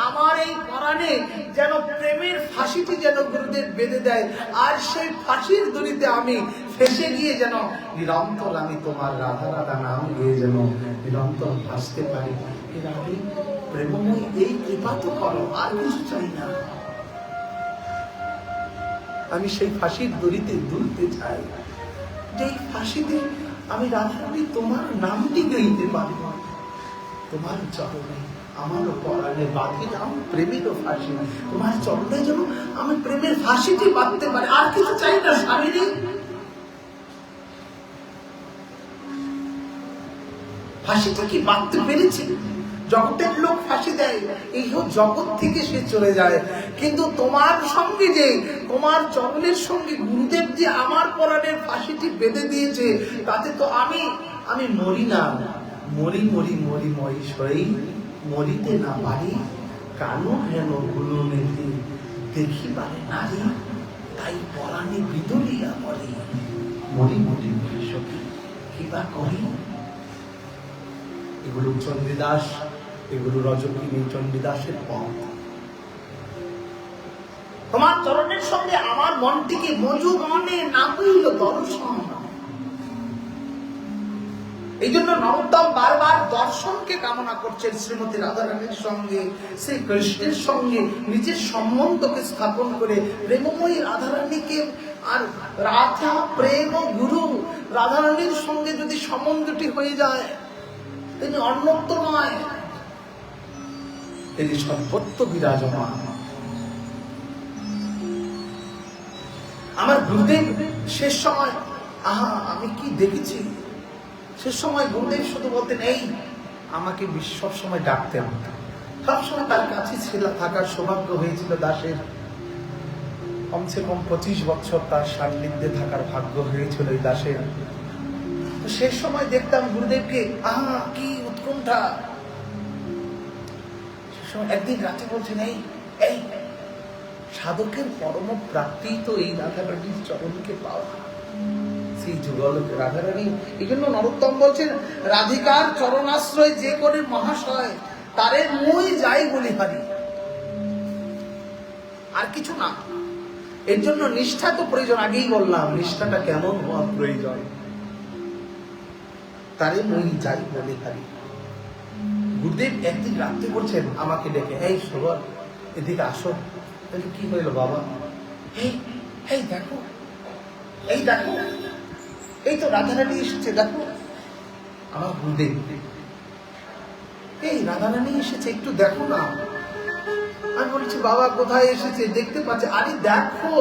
আমার এই পরাণে যেন প্রেমের ফাঁসিটি যেন গুরুদেব বেঁধে দেয়, আর সেই ফাঁসির দড়িতে আমি ফেসে গিয়ে যেন নিরন্তর আমি তোমার রাধা রাধা নাম গিয়ে যেন নিরন্তর ভাসতে পারি। আমি প্রেমময় এই কৃপা তো করো, আর কিছু চাই না। আমি সেই ফাঁসির দড়িতে দুলতে চাই, যে ফাঁসিতে আমি রাধারানী তোমার নামটি গাইতে পারি। তোমার চরণে আমারও পরাণে বাঁধিলাম প্রেমেরও ফাঁসি, তোমার চরণে যেন আমি প্রেমের ফাঁসিটি বাঁধতে পারি, আর কিছু চাই না স্বামীজি। ফাঁসিটা কি বাঁধতে পেরেছি? জগতের লোক ফাঁসি দেয়, এই জগৎ থেকে সে চলে যায়, কিন্তু তোমার সঙ্গে যে তোমার চরণের সঙ্গে গুরুদেব যে আমার পরাণের ফাঁসিটি বেঁধে দিয়েছে, তাতে তো আমি মরি না, মরি মরি মরি মরি সই, মরিতে না পারি কানো হেন গুলো নেতি দেখি পারে নারী, তাই পরাণে বিদলিয়া বলে মরি মরি মরি সখী কিবা করি। এগুলো চণ্ডীদাস, এগুলো রজকিনী চণ্ডীদাসের পথ। তোমার চরণের সঙ্গে আমার মনটিকে মজু মনে না হইল দর্শন। এই জন্য নরোত্তম বারবার দর্শনকে কামনা করছেন শ্রীমতী রাধারানীর সঙ্গে, শ্রী কৃষ্ণের সঙ্গে নিজের সম্বন্ধকে স্থাপন করে প্রেমময়ী রাধারানীকে। আর রাধা প্রেম গুরু রাধারানীর সঙ্গে যদি সম্বন্ধটি হয়ে যায়, তিনি অন্যত্র নয়, তিনি সর্বত্র বিরাজমান। আমার গুরুদেব শেষ সময় আমি কি দেখেছি, শেষ সময় গুরুদেব শুধু বলতেন এই আমাকে সব সময় ডাকতেন, সবসময় তার কাছে ছিল, থাকার সৌভাগ্য হয়েছিল দাসের। কমসে কম 25 বছর তার সান্নিধ্যে থাকার ভাগ্য হয়েছিল এই দাসের। শেষ সময় দেখতাম গুরুদেবকে কি উৎকণ্ঠা। একদিন রাতে বলছেন এই এই সাধকের পরম প্রাপ্তি তো এই রাধারানীর চরণকে পাওয়া, সেই যুগলকে রাধারানী। এই জন্য নরোত্তম বলছেন রাধিকার চরণাশ্রয় যে করে মহাশয়, তারে মই যাই বলি হারি, আর কিছু না। এর জন্য নিষ্ঠা তো প্রয়োজন, আগেই বললাম নিষ্ঠাটা কেমন হওয়া প্রয়োজন। তারে মই যাই বলি হারি। গুরুদেব একদিন রাত্রে বলছেন আমাকে ডেকে, এই সবর এদিকে আসো। কি হইল বাবা? এই দেখো, এই দেখো, এই তো রাধারানী এসেছে, দেখো। আমার গুরুদেব, এই রাধারানী এসেছে, একটু দেখো না। আমি বলছি বাবা কোথায় এসেছে, দেখতে পাচ্ছে। আরে দেখো,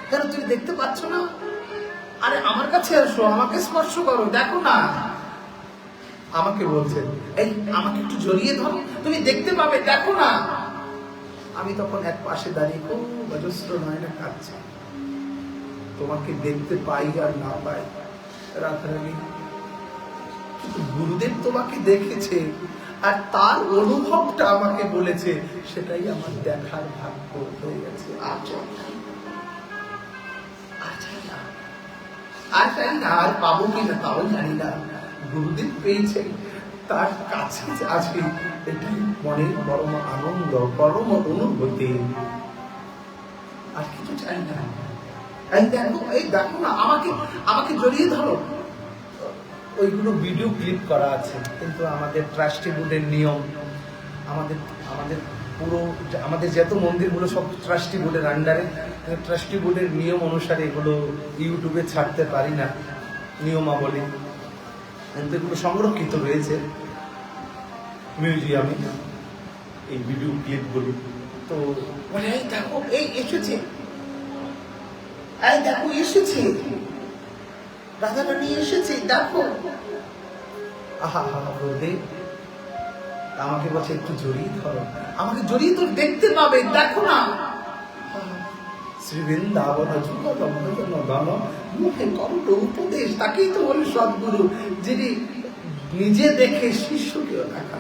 কেন তুমি দেখতে পাচ্ছ না? আরে আমার কাছে আসো, আমাকে স্পর্শ করো, দেখো না। আমাকে বলছেন এই আমাকে একটু জড়িয়ে ধরো, তুমি দেখতে পাবে, দেখো না। আমি তখন এক পাশে দাঁড়িয়ে খুব অজস্র নয়নে কাঁদছি, তোমাকে দেখতে পাই আর না পাই রাধারানী, কিন্তু গুরুদেব তোমাকে দেখেছে আর তার অনুভবটা আমাকে বলেছে, সেটাই আমার দেখার ভাগ্য হয়ে গেছে। আর চাই না, আর পাবো কিনা তাও জানি না। গুরুদেব পেয়েছেন, তার কাছে আছে, এটাই মনের পরম আনন্দ, পরম অনুভূতি, আর কিছু চাই না। এই দেখো না, আমাকে জড়িয়ে ধরো। ওইগুলো ভিডিও ক্লিপ করা আছে, কিন্তু আমাদের ট্রাস্টি বোর্ডের নিয়ম, আমাদের যত মন্দিরগুলো সব ট্রাস্টি বোর্ডের আন্ডারে, ট্রাস্টি বোর্ডের নিয়ম অনুসারে এগুলো ইউটিউবে ছাড়তে পারি না, নিয়মাবলী। কিন্তু এগুলো সংরক্ষিত রয়েছে মিউজিয়ামে। এই ভিডিও ক্লিপগুলো। তো বলে এই দেখো, এই এসেছে, এই দেখো এসেছে, রাধারানী এসেছে, দেখো। আহা হা গুরুদেব আমাকে বলছে একটু জড়িয়ে ধরো, আমাকে জড়িয়ে ধরে দেখতে পাবে, দেখো না। শ্রী বৃন্দাবন যুগতম ধন মুখে করুণ উপদেশ, তাকেই তো বলে সদ্গুরু, যিনি নিজে দেখে শিষ্যকেও দেখা,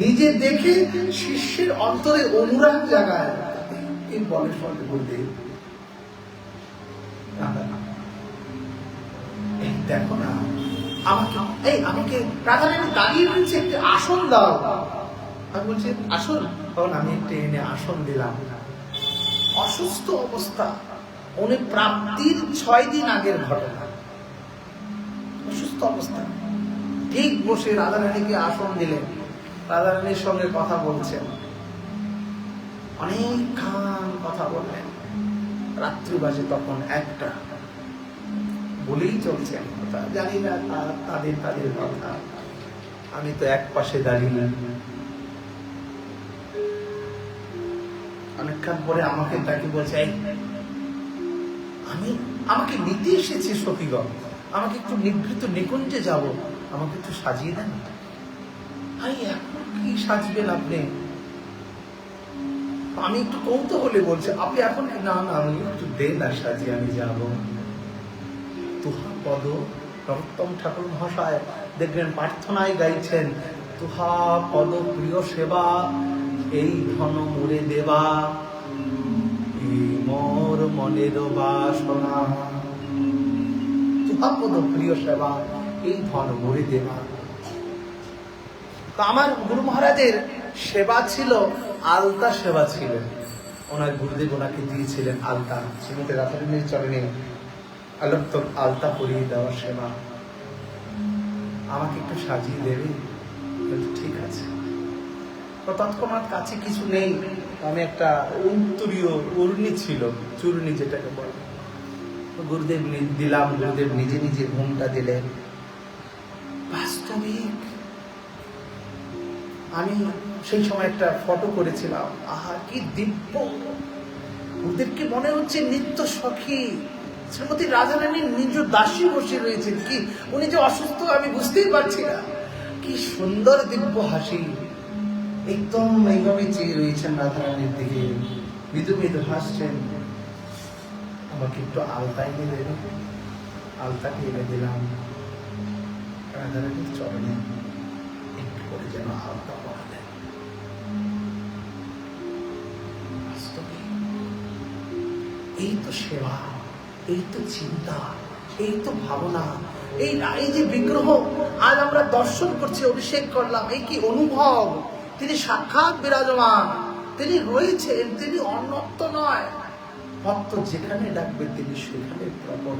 নিজে দেখে শিষ্যের অন্তরে অনুরাগ জাগায়, এই বলে সদ্গুরুদেব। এই দেখো না, আমাকে এই আমাকে রাধারানী দাঁড়িয়ে রয়েছে, একটি আসন দাও। আমি বলছি আসন, তখন আমি একটু এনে আসন দিলাম। অসুস্থ অবস্থা, উনি প্রাপ্তির 6 দিন আগের ঘটনা, অসুস্থ অবস্থা, ঠিক বসে রাধারানীকে আসন দিলেন, রাধারানীর সঙ্গে কথা বলছেন, অনেকক্ষণ কথা বললেন। রাত্রি বাজে তখন 1টা, বলেই চলছেন কথা, জানি না তাদের তাদের কথা, আমি তো এক পাশে দাঁড়িয়ে। অনেকক্ষণ পরে আমাকে তাকে বলছে, আমাকে নিতে এসেছি সখীগণ, আমাকে একটু নিভৃত নিকুঞ্জে যাব, আমাকে একটু সাজিয়ে দেন। এখন কি সাজবেন আপনি? আমি একটু কৌতূহলে বলছি, আপনি এখন না না আমি একটু দেন না সাজিয়ে, আমি যাব। তুহা পদ, নরোত্তম ঠাকুর মহাশয় দেখবেন প্রার্থনায় গাইছেন, তুহা পদ প্রিয় সেবা, এই ধন মোরে দেবা, এই মোর মনের বাসনা। তুহা পদ প্রিয় সেবা, এই ধন মোরে দেবা। তো আমার গুরু মহারাজের সেবা ছিল, আলতা সেবা ছিল, ওনার গুরুদেব ওনাকে দিয়েছিলেন আলতা, শ্রীমতী রাধারানীর চরণে আলোত্তর আলতা পরিয়ে দেওয়ার সেবা। আমাকে একটু সাজিয়ে দেবে? ঠিক আছে। তো তৎক্ষণাৎ কাছে কিছু নেই, আমি একটা উত্তরীয় উর্নি ছিল, চূর্ণি যেটাকে বলে, গুরুদেব দিলাম, গুরুদেব নিজে নিজে ঘুমটা দিলেন। বাস্তবিক আমি সেই সময় একটা ফটো করেছিলাম, আহা কি দিব্য! গুরুদেবকে মনে হচ্ছে নিত্য সখী শ্রীমতী রাধারানীর নিজ দাসী বসে রয়েছেন, কি উনি যে অসুস্থ আমি বুঝতেই পারছি না। কি সুন্দর দিব্য হাসি, একদম এইভাবে চেয়ে রয়েছেন রাধারানীর দিকে, মৃদু মৃদু হাসছেন। আমাকে একটু আলতা এনে দেবে, আলতাকে এনে দিলাম, রাধারানীর চরণে একটু করে যেন আলতা পরা দেয়। এই তো সেবা, এই তো চিন্তা, এই তো ভাবনা, এই যে বিগ্রহ আজ আমরা দর্শন করছি, অভিষেক করলাম, এই কি অনুভব! তিনি সাক্ষাৎ বিরাজমান, তিনি রয়েছেন, তিনি অন্যত্র নয়। ভক্ত যেখানে ডাকবে তিনি সেখানে প্রকট।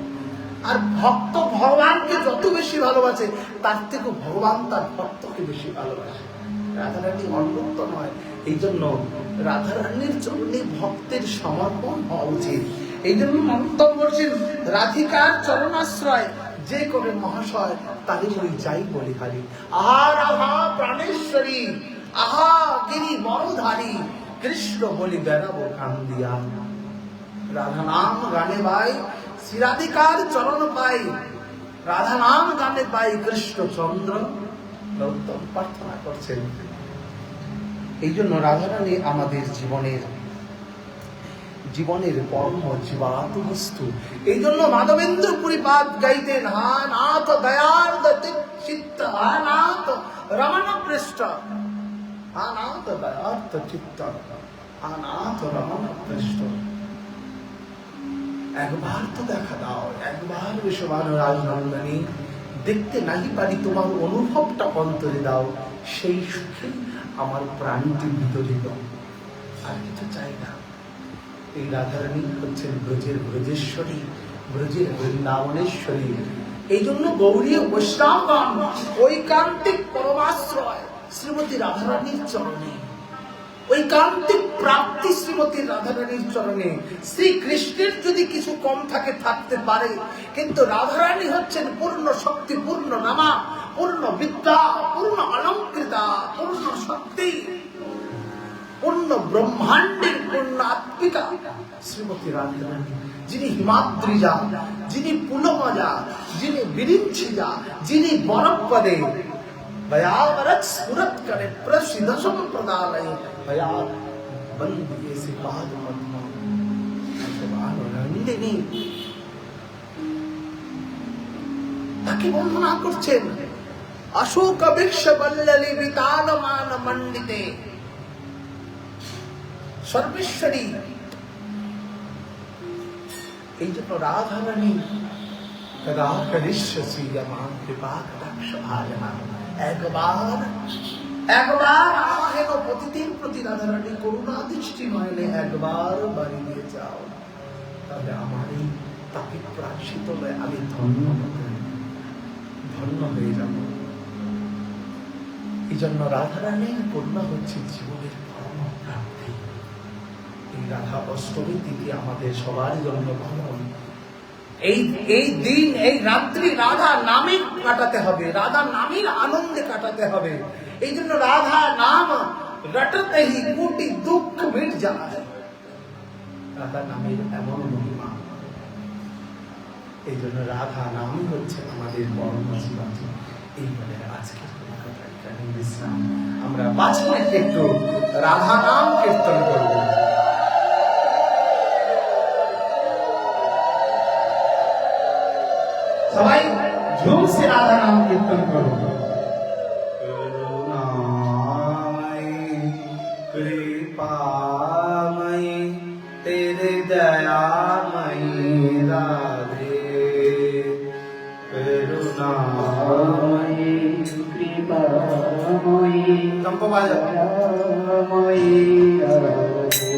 আর ভক্ত ভগবানকে যত বেশি ভালোবাসে, তার থেকে ভগবান তার ভক্তকে বেশি ভালোবাসে। রাধারানী অন্যত্র নয়, এই জন্য রাধারানীর চরণে ভক্তের সমর্পণ হওয়া উচিত। এই জন্য মন্তব্য বলছেন, রাধিকার চরণাশ্রয় যে করে মহাশয়, তারই বলি যাই বলি হারি। আহা রাধা প্রাণেশ্বরী, আহা গিরি বড়ধারী, কৃষ্ণ বলি বেড়াবো কান্দিয়া। রাধা নাম গানে বাই, শ্রী রাধিকার চরণ পাই, রাধা নাম গানে পাই, কৃষ্ণচন্দ্র নরোত্তম প্রার্থনা করছেন। এই জন্য রাধারানী আমাদের জীবনের পরম জীবাত বস্তু। এই জন্য মাধবেন্দ্র পুরীপাদ গাইতেন, হা নাথ দয়ার চিত্ত, হা নাথ রমণ পৃষ্ঠ, হা নাথ দয়ার চিত্ত, হা নাথ রমণ পৃষ্ঠ। একবার তো দেখা দাও, একবার বিশ্বমান রাজনন্দনী, দেখতে নাহি পারি তোমার অনুভবটা অন্তরে দাও, সেই সুখে আমার প্রাণটি বিতরিত। আর কিছু চাই না। এই রাধারানী হচ্ছেন ব্রজের ব্রজেশ্বরী, ব্রজের বৃন্দাবনেশ্বরী। এই জন্য গৌরীয় বৈষ্ণবগণ ঐকান্তিক পরমাশ্রয় শ্রীমতী রাধারানীর চরণে, ঐকান্তিক প্রাপ্তি শ্রীমতী রাধারানীর চরণে। শ্রীকৃষ্ণের যদি কিছু কম থাকে থাকতে পারে, কিন্তু রাধারানী হচ্ছেন পূর্ণ শক্তি, পূর্ণ নামা, পূর্ণ বিদ্যা, পূর্ণ অলঙ্কৃতা, পূর্ণ শক্তি। ব্রহ্মাণ্ডের পূর্ণাত্মিকা শ্রীমতী রাধারানী, যিনি হিমাদ্রিজা, যিনি পুলমজা, যিনি বিরিঞ্চিজা, যিনি বরপদে भयावरत स्फुरत करे प्रसिद्ध संप्रदाय भया बंद ये से पाद पद्मा भगवान नंदिनी তাকে বন্দনা করছেন। অশোক বৃক্ষ বল্ললি বিতানমান মণ্ডিতে সর্বেশ্বরী। এই জন্য রাধারানী কদা করিষ্যসি যমান কৃপা কটাক্ষ ভাজমান, একবার আমাহেন পতিতের প্রতি রাধারানী করুণা দৃষ্টি নয়নে একবার বাড়ি দিয়ে যাও, তবে আমার এই তাকে প্রার্থিত আমি ধন্য হয়ে যাব। এই জন্য রাধারানীর করুণা হচ্ছে জীবনের পরম প্রাপ্তি। এই রাধা অষ্টমী তিথি আমাদের সবার জন্য পালন। এই দিন, এই রাত্রি রাধা নামে কাটাতে হবে, রাধা নামের আনন্দে কাটাতে হবে। এই জন্য রাধা নাম রটতে হি কোটি দুঃখ মিট যায়। রাধা নামের এমন মহিমা। এই জন্য রাধা নামই হচ্ছে আমাদের পরম জীবন। এই বলে আজকের কথা এখানে বিশ্রাম। আমরা 5 মিনিট একটু রাধা নাম কীর্তন করব। সবাই ঝুম সে রাধা নাম কীর্তন করো। করুণাময়ী কৃপাময়ী তেরে দয়াময়ী রাধে, করুণাময়ী কৃপাময়ী দয়াময়ী রাধে,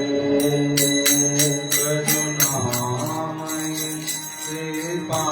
করুণাময়ী কৃপা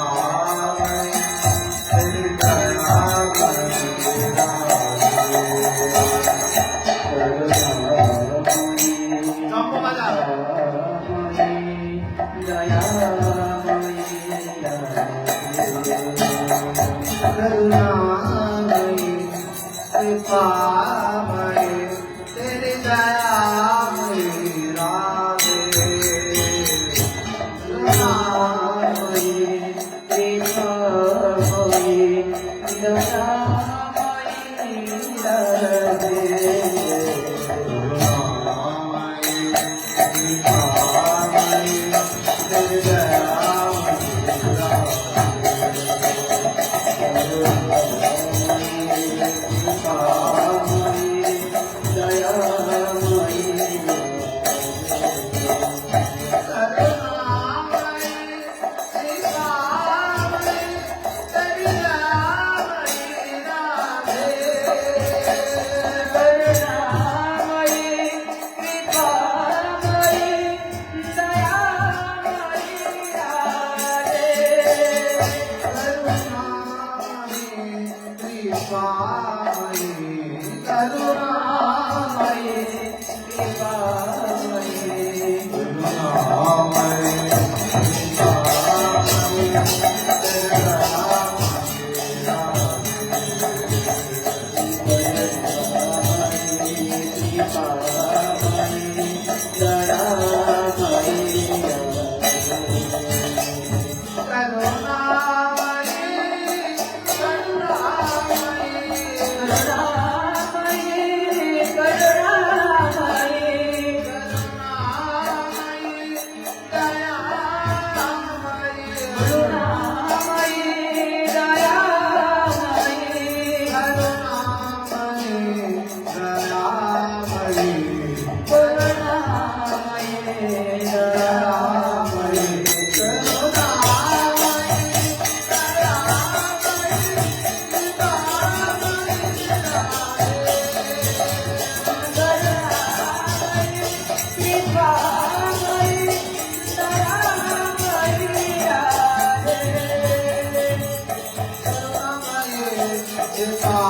If I